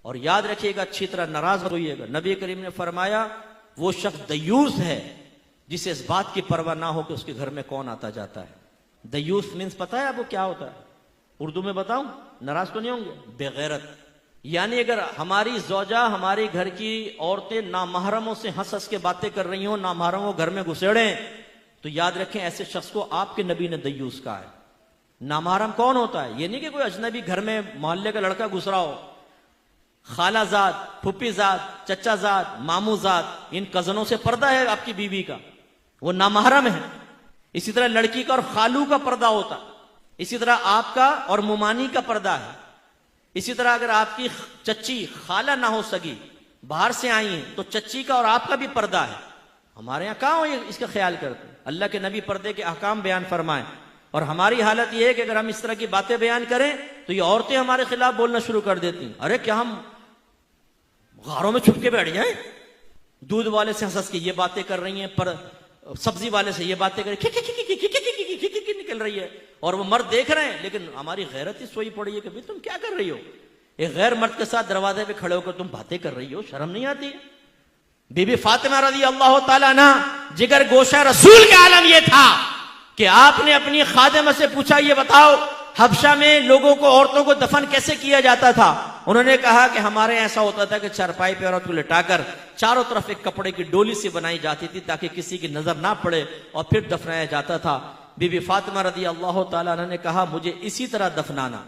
और याद रखिएगा, अच्छी तरह नाराज होइएगा। नबी करीम ने फरमाया वो शख्स दयूस है जिसे इस बात की परवाह ना हो कि उसके घर में कौन आता जाता है। दयूस मीन्स पता है आपको क्या होता है? उर्दू में बताऊं, नाराज तो नहीं होंगे? बेगैरत। यानी अगर हमारी ज़ौजा, हमारी घर की औरतें नामहरमों से हंस हंस के बातें कर रही हो, नामहरमों घर में घुसेड़े, तो याद रखें ऐसे शख्स को आपके नबी ने दयूस कहा है। नामहरम कौन होता है? ये नहीं कि कोई अजनबी घर में मोहल्ले का लड़का घुस रहा हो, खालाजाद, फुप्पीजाद, चचाजाद, मामूजाद, इन कजनों से पर्दा है आपकी बीवी का, वो नामहरम है। इसी तरह लड़की का और खालू का पर्दा होता है, इसी तरह आपका और मुमानी का पर्दा है। इसी तरह अगर आपकी चच्ची खाला ना हो सकी, बाहर से आई है, तो चच्ची का और आपका भी पर्दा है। हमारे यहां कहां हो इसका ख्याल करते? अल्लाह के नबी पर्दे के अहकाम बयान फरमाए, और हमारी हालत यह है कि अगर हम इस तरह की बातें बयान करें तो ये औरतें हमारे खिलाफ बोलना शुरू कर देती हैं। अरे क्या हम गारों में छुप के बैठ जाए? दूध वाले से हंस के ये बातें कर रही हैं, पर सब्जी वाले से ये बातें कर निकल रही है, और वो मर्द देख रहे हैं, लेकिन हमारी गैरत ही सोई पड़ी है कि भाई तुम क्या कर रही हो? एक गैर मर्द के साथ दरवाजे पे खड़े होकर तुम बातें कर रही हो, शर्म नहीं आती? बीबी फातिमा रज़ी अल्लाह ताला अन्हा, जिगर गोशा रसूल का आलम यह था कि आपने अपनी खादिमा से पूछा, ये बताओ हबशा में लोगों को, औरतों को दफन कैसे किया जाता था? उन्होंने कहा कि हमारे ऐसा होता था कि चारपाई पे औरत को लिटाकर चारों तरफ एक कपड़े की डोली से बनाई जाती थी ताकि किसी की नजर ना पड़े, और फिर दफनाया जाता था। बीबी फातिमा रज़ी अल्लाह ताला अन्हा ने कहा, मुझे इसी तरह दफनाना,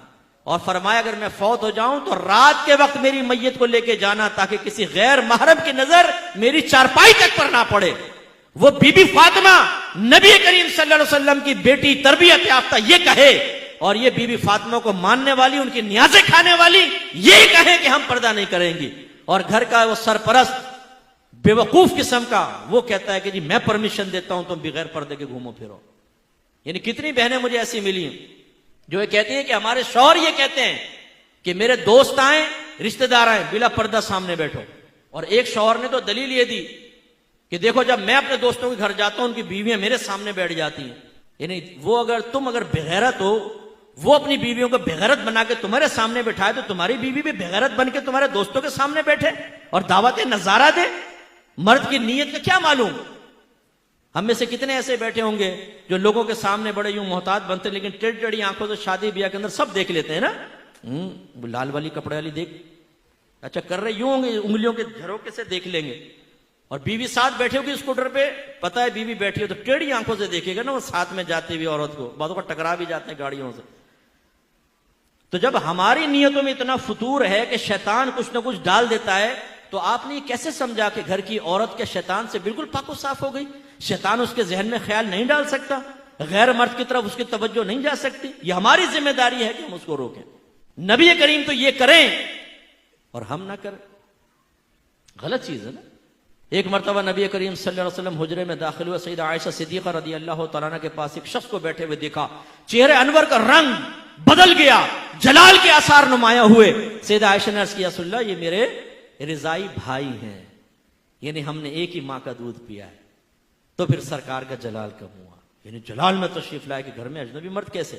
और फरमाया अगर मैं फौत हो जाऊं तो रात के वक्त मेरी मैयत को लेके जाना ताकि किसी गैर महरम की नजर मेरी चारपाई तक पर ना पड़े। वो बीबी फातिमा नबी करीम सल्लल्लाहु अलैहि वसल्लम की बेटी, तरबियत याफ्ता, ये कहे, और ये बीबी फातिमा को मानने वाली, उनकी न्याज़ें खाने वाली, ये कहे कि हम पर्दा नहीं करेंगी, और घर का वो सरपरस्त बेवकूफ किस्म का वो कहता है कि जी मैं परमिशन देता हूं तुम बगैर पर्दे के घूमो फिरो। यानी कितनी बहनें मुझे ऐसी मिली हैं जो ये कहती हैं कि हमारे शौहर ये कहते हैं कि मेरे दोस्त आए, रिश्तेदार आए, बिला पर्दा सामने बैठो। और एक शौहर ने तो दलील ये दी कि देखो जब मैं अपने दोस्तों के घर जाता हूं उनकी बीवियां मेरे सामने बैठ जाती हैं। यानी वो तुम अगर बेगैरत हो, वो अपनी बीवियों को बेगैरत बना के तुम्हारे सामने बैठाए, तो तुम्हारी बीवी भी बेगैरत बन के तुम्हारे दोस्तों के सामने बैठे और दावत नजारा दे। मर्द की नीयत का क्या मालूम? हम में से कितने ऐसे बैठे होंगे जो लोगों के सामने बड़े यूं मोहताज बनते, लेकिन टेढ़ी टेढ़ी आंखों से शादी ब्याह के अंदर सब देख लेते हैं ना। लाल वाली कपड़े वाली देख, अच्छा कर रहे यूं होंगे, उंगलियों के झरोके से देख लेंगे। और बीवी साथ बैठे होगी स्कूटर पे, पता है बीवी बैठी हो तो टेढ़ी आंखों से देखेगा ना वो साथ में जाती हुई औरत को, बातों का टकरा भी जाते हैं गाड़ियों से। तो जब हमारी नीयतों में इतना फतूर है कि शैतान कुछ ना कुछ डाल देता है, तो आपने कैसे समझा कि घर की औरत के शैतान से बिल्कुल पाको साफ हो गई? शैतान उसके जहन में ख्याल नहीं डाल सकता, गैर मर्द की तरफ उसकी तवज्जो नहीं जा सकती। यह हमारी जिम्मेदारी है कि हम उसको रोकें। नबी करीम तो ये करें और हम ना करें, गलत चीज है ना। एक मरतबा नबी करीम सल्लल्लाहु अलैहि वसल्लम हुजरे में दाखिल हुए, सईदा आयशा सिद्दीका रज़ी अल्लाह तआला अन्हा के पास एक शख्स को बैठे हुए देखा, चेहरे अनवर का रंग बदल गया, जलाल के आसार नुमाया हुए। सईदा आयशा ने अर्ज़ किया, रसूलल्लाह ये मेरे रिज़ाई भाई हैं, यानी हमने एक ही माँ का दूध पिया है। तो फिर सरकार का जलाल कम हुआ, यानी जलाल में तशरीफ लाए कि घर में अजनबी मर्द कैसे?